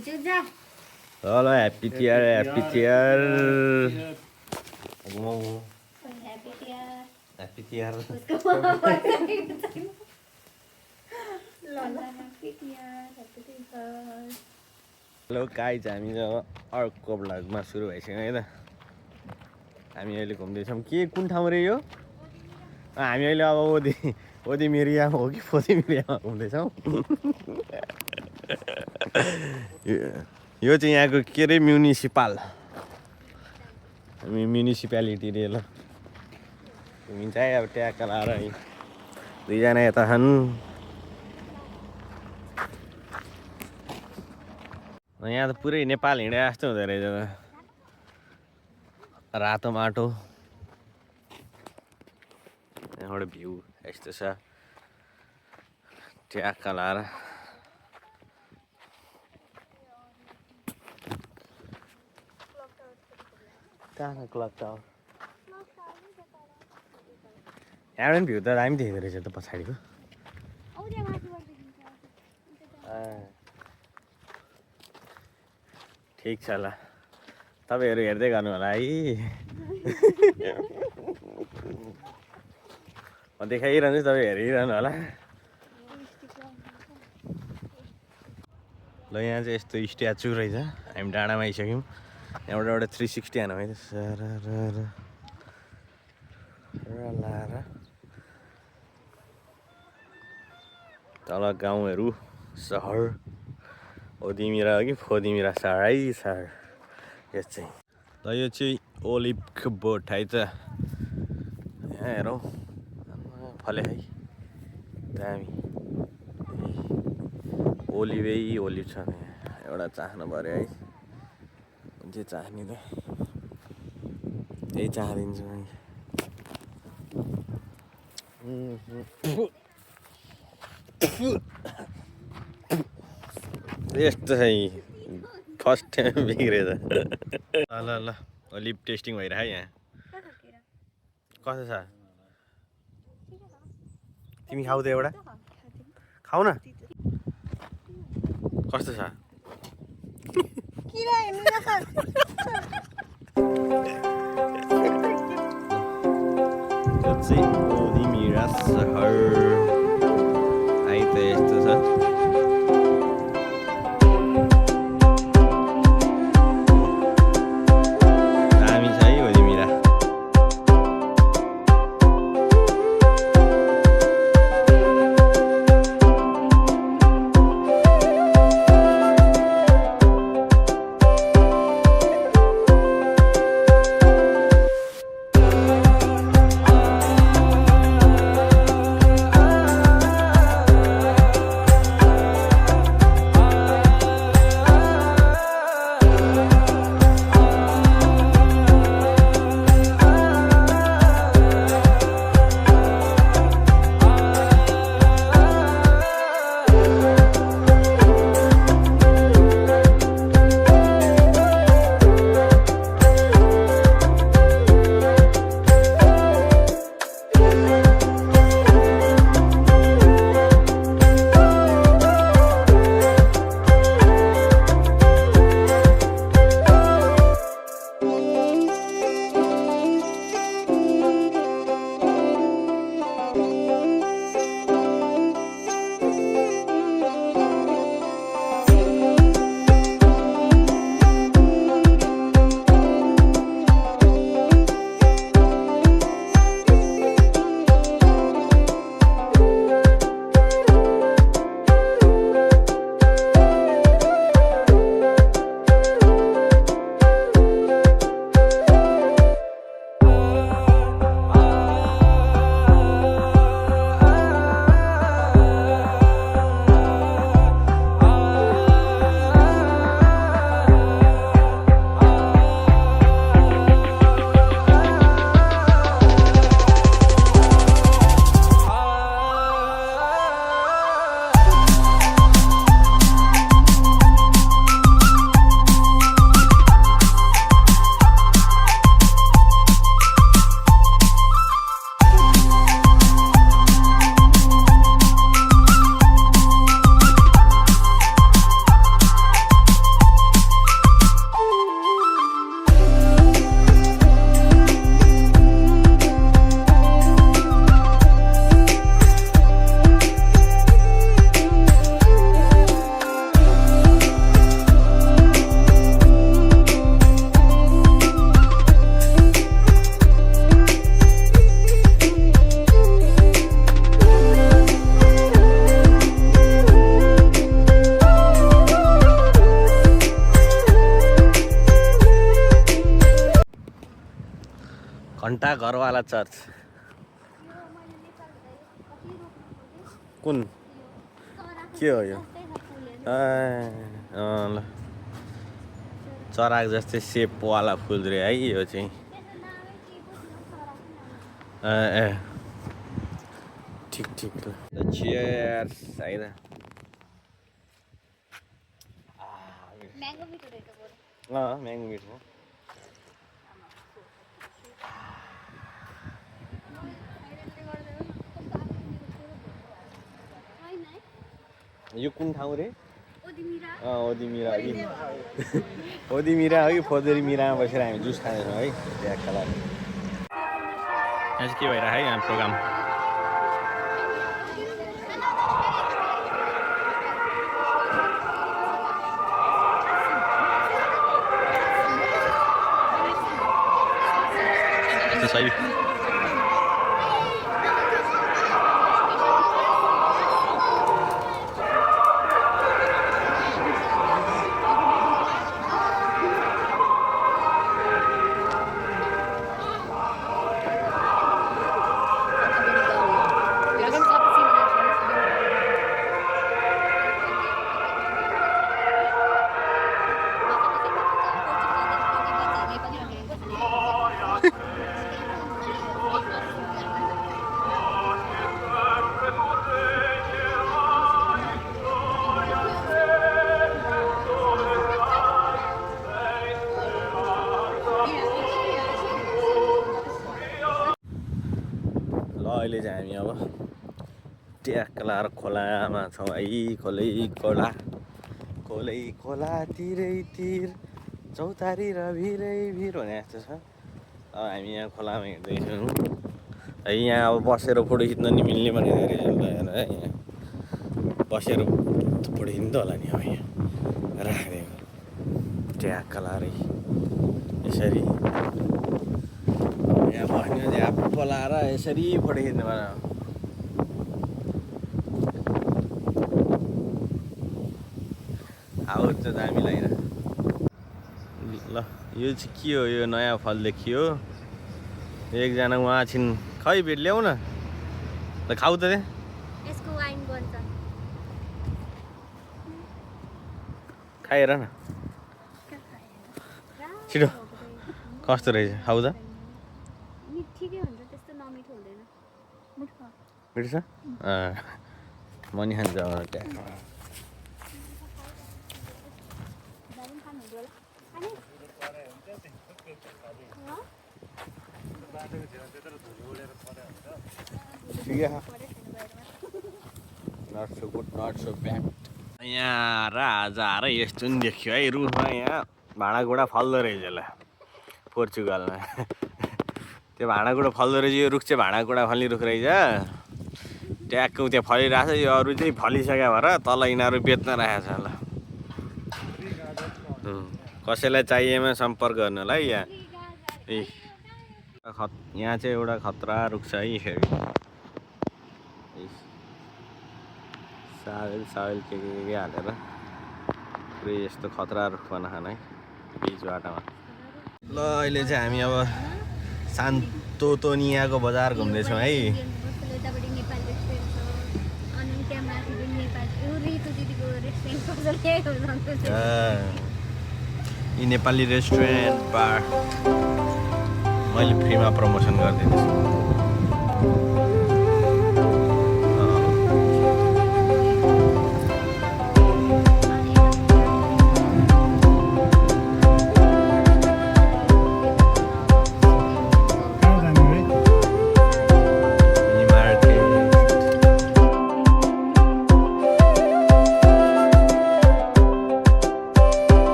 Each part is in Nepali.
Hello, happy tear, happy tear. Happy tear. Hello guys हामी अब अर्को भ्लगमा सुरु भइसक्यो है त हामी अहिले घुम्दैछौँ के कुन ठाउँ रे यो हामी अहिले अब ओदी मिरियामा हो कि फोदी मिरियामा घुम्दैछौँ यो चाहिँ यहाँको के अरे म्युनिसिपल हामी म्युनिसिपालिटी रे ल घुमिन्छ है अब ट्याक्क लाएर है दुईजना यता छन् यहाँ त पुरै नेपाल हिँडे जस्तो हुँदो रहेछ रातो माटो यहाँबाट भ्यू यस्तो छ ट्याक्क लाएर कहाँ क्लक टावर यहाँबाट भ्यू त दामी देख्दो रहेछ त पछाडिको ठिक छ ल तपाईँहरू हेर्दै गर्नु होला है म देखाइरहन्छु तपाईँ हेरिरहनु होला ल यहाँ चाहिँ यस्तो स्ट्याचु रहेछ हामी डाँडामा आइसक्यौँ यहाँबाट एउटा 360 हानौँ है लाएर तल गाउँहरू सहर ओदिमिरा हो कि फोदिमिरा सहर है सहर यो चाहिँ ल यो चाहिँ ओलिभको बोट है त यहाँ हेरौँ फले है दामी ओलिभै ओलिभ छ एउटा चाख्नु पऱ्यो है जे चाख्ने त त्यही चाखिदिन्छु यस्तो है फर्स्ट टाइम बिग्रेछ ल ल ओलिभ टेस्टिङ भइरह यहाँ कस्तो छ तिमी खाऊ त एउटा खाऊ न कस्तो छ यो चाहिँ ओदिमिरा सहर है त यस्तो छ घन्टा घरवाला चर्च कुन के हो यो ल चराक जस्तै सेपवाला फुल रे है यो चाहिँ ए ठिक ठिक चियर्स हैन म्याङ्गो मिठो रहेछ म्याङ्गो मिठो यो कुन ठाउँ रे ओदिमिरा ओदिमिरा हो कि फोदेरी मिरामा बसेर हामी जुस खाँदैछौँ है त्यहाँका लागि यहाँ चाहिँ के भइरहेको है यहाँ प्रोग्राम सही अहिले चाहिँ हामी अब ट्याक लाएर खोलामा छौँ है खोला तिरै तिर चौतारी र भिरै भिर भने जस्तो छ अब हामी यहाँ खोलामा हिँड्दैछौँ है यहाँ अब बसेर फोटो खिच्न नि मिल्ने भने धेरै है यहाँ बसेर फोटो खिच्नु त होला नि अब यहाँ राखिदिएको ट्याक लाएर यसरी यहाँ बस्ने झ्याप बोलाएर यसरी फोटो खिच्नु पर्यो हाउस त दामी लागेर ल यो चाहिँ के हो यो नयाँ फल देखियो एकजना उहाँ छिन् खै भेट ल्याउ न ल खाऊ त यसको वाइन बन्छ खाएर न छिटो कस्तो रहेछ खाऊ त ठिकै हुन्छ त्यस्तो नमिठो हुँदैन मिठो छ म नि खान्छ not so good not so bad यहाँ राजा र यस्तो नि देखियो है रुखमा यहाँ भाँडाकुँडा फल्दो रहेछ यसलाई पोर्चुगलमा त्यो भाँडाकुँडा फल्दो रहेछ यो रुख चाहिँ भाँडाकुँडा फल्ने रुख रहेछ ट्याक्क त्यहाँ फलिरहेको छ यो अरू चाहिँ फलिसक्यो भएर तल यिनीहरू बेच्न राखेको छ ल कसैलाई चाहिएमा सम्पर्क गर्नु होला है यहाँ यहाँ चाहिँ एउटा खतरा रुख छ है फेरि सावेल के हालेर पुरै यस्तो खतरा रुख बनाखान है बिच बाटोमा ल अहिले चाहिँ हामी अब सान्तोनियाको बजार घुम्दैछौँ है यी नेपाली रेस्टुरेन्ट बार मैले फ्रीमा प्रमोसन गरिदिन्छु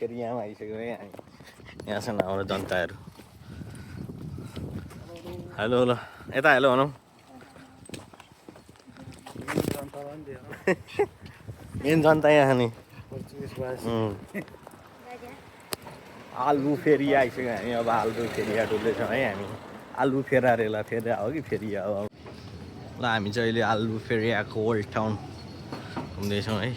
फेरियामा आइसक्यो है हामी यहाँ छन् हाम्रो जनताहरू हेलो ल यता हेलो भनौँ मेन जनता यहाँ नि आलु फेरिया आइसक्यो हामी अब आलु फेरिया डुल्दैछौँ है हामी आलु फेरा रेला फेरिया हो कि फेरिया हो ल हामी चाहिँ अहिले आलु फेरियाको ओल्ड टाउन घुम्दैछौँ है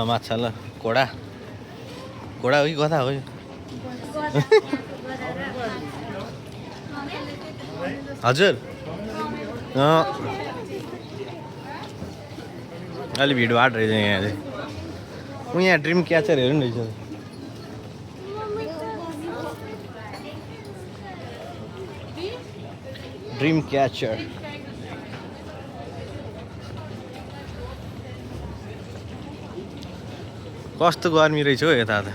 माछा ल घोडा घोडा हो कि गधा हो हजुर अलि भिडभाड रहेछ यहाँ चाहिँ म यहाँ ड्रिम क्याचर हेर्नु रहेछ ड्रिम क्याचर कस्तो गर्मी रहेछ हौ यता त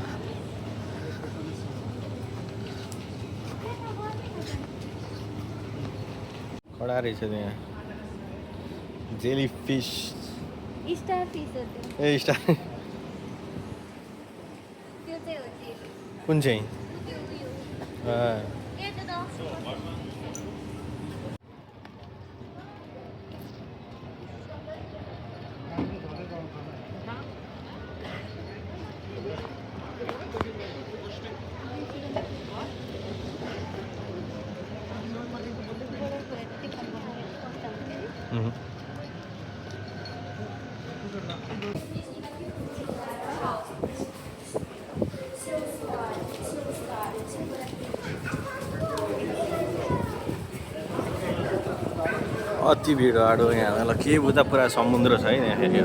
कडा रहेछ त्यहाँ जेली फिस स्टार फिस हो त्यो ए स्टार त्यो चाहिँ हो त्यो कुन चाहिँ अति भिडभाड हो यहाँ ल के बुझ्दा पुरा समुद्र छ है यहाँ फेरि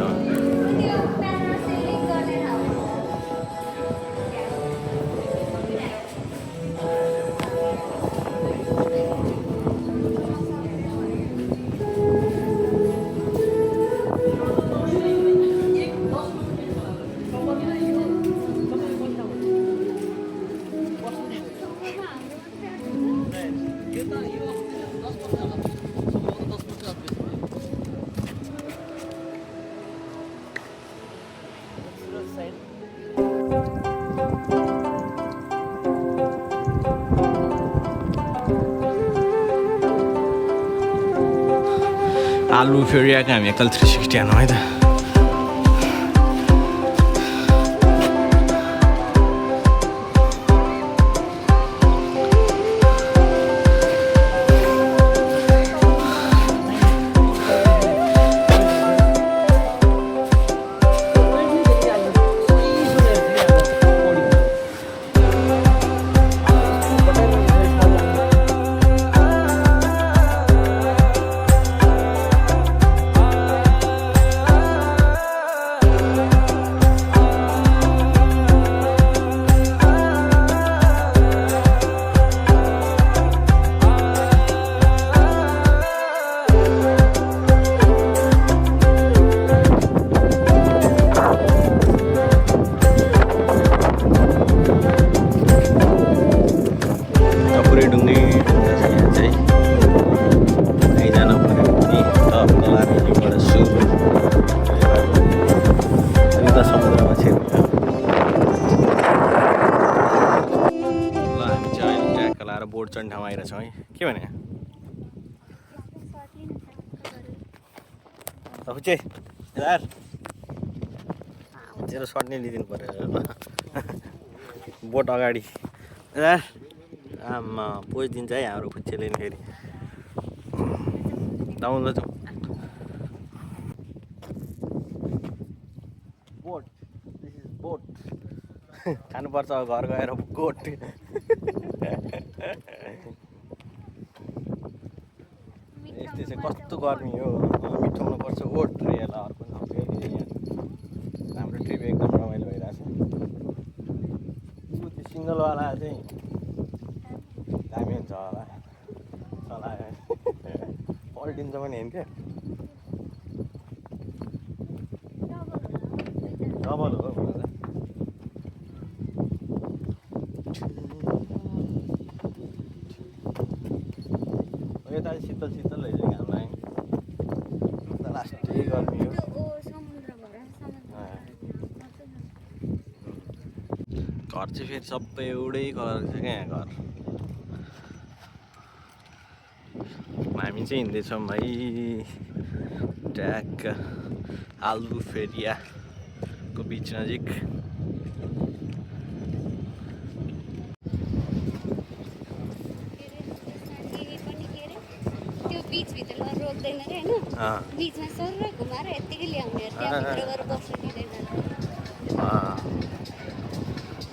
आलु फेरियाको हामी एकल 360 हानौँ है त बोट चढ्ने ठाउँ आइरहेछौँ है के भने हुचे यार तेरो सर्ट नै लिदिनु पर्यो बोट अगाडि यार आमा पोजिदिन्छ है हाम्रो खुच्चेले नि फेरि डाउन ल जाउँ बोट दिस इज बोट खानुपर्छ घर गएर गोट यस्तै चाहिँ कस्तो गर्मी हो मिठाउनु पर्छ ओट रेला अर्को हाम्रो ट्रिप एकदम रमाइलो भइरहेछ त्यो सिङ्गलवाला चाहिँ दामी हुन्छ होला चलायो पल्टिन्छ पनि होइन क्या डबल हो यता शीतल शीतल रहेछ कि हामीलाई गर्मी हो त्यो ओ समुद्र भएर घर चाहिँ फेरि सबै एउटै कलर छ क्या यहाँ घर हामी चाहिँ हिँड्दैछौँ भाइ ट्याक आल्बुफेरियाको बिच नजिक त्यो बिचभित्र लगेर रोक्दैन रे होइन बिचमा सरर घुमाएर यत्तिकै ल्याउने त्यहाँभित्र गएर बस्नु दिँदैन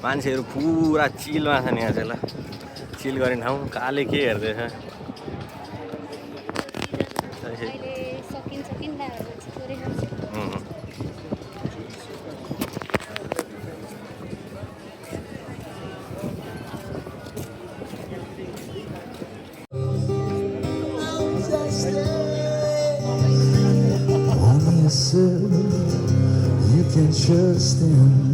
मान्छेहरू पुरा चिलमा छ नि यहाँ चाहिँ ल चिल गर्ने ठाउँ काले के हेर्दैछ अहिले सकिन्छ थोरै You can trust them.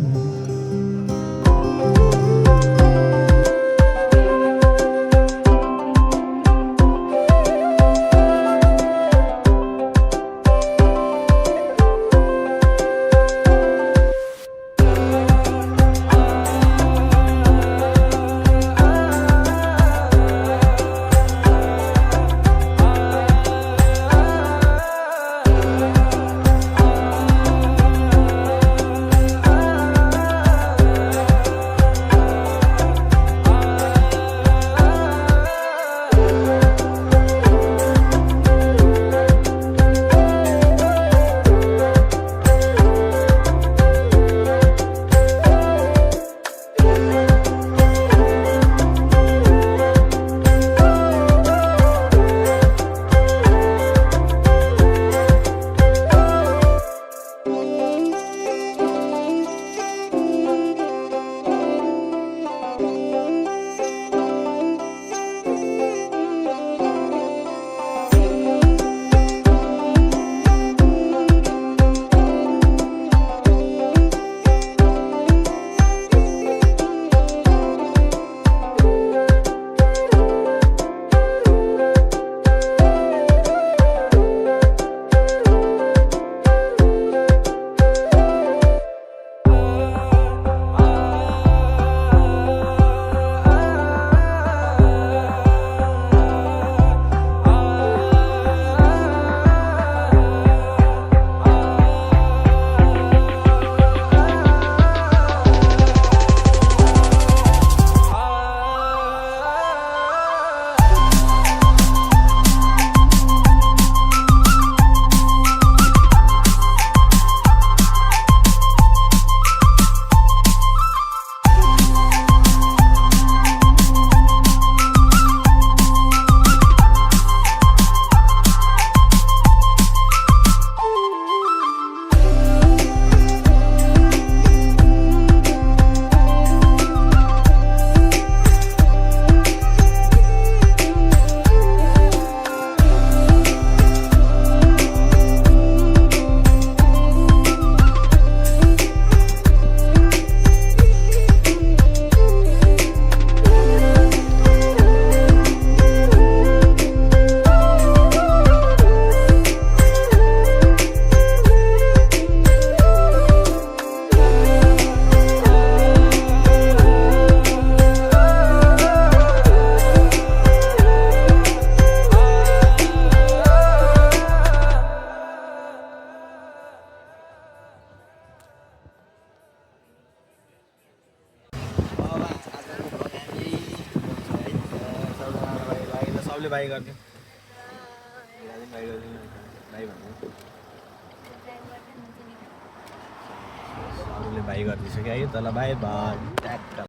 सबले बाई गर्ने बाई भन्नु सबले बाई गरिदिइसक्यो है तल बाई बाई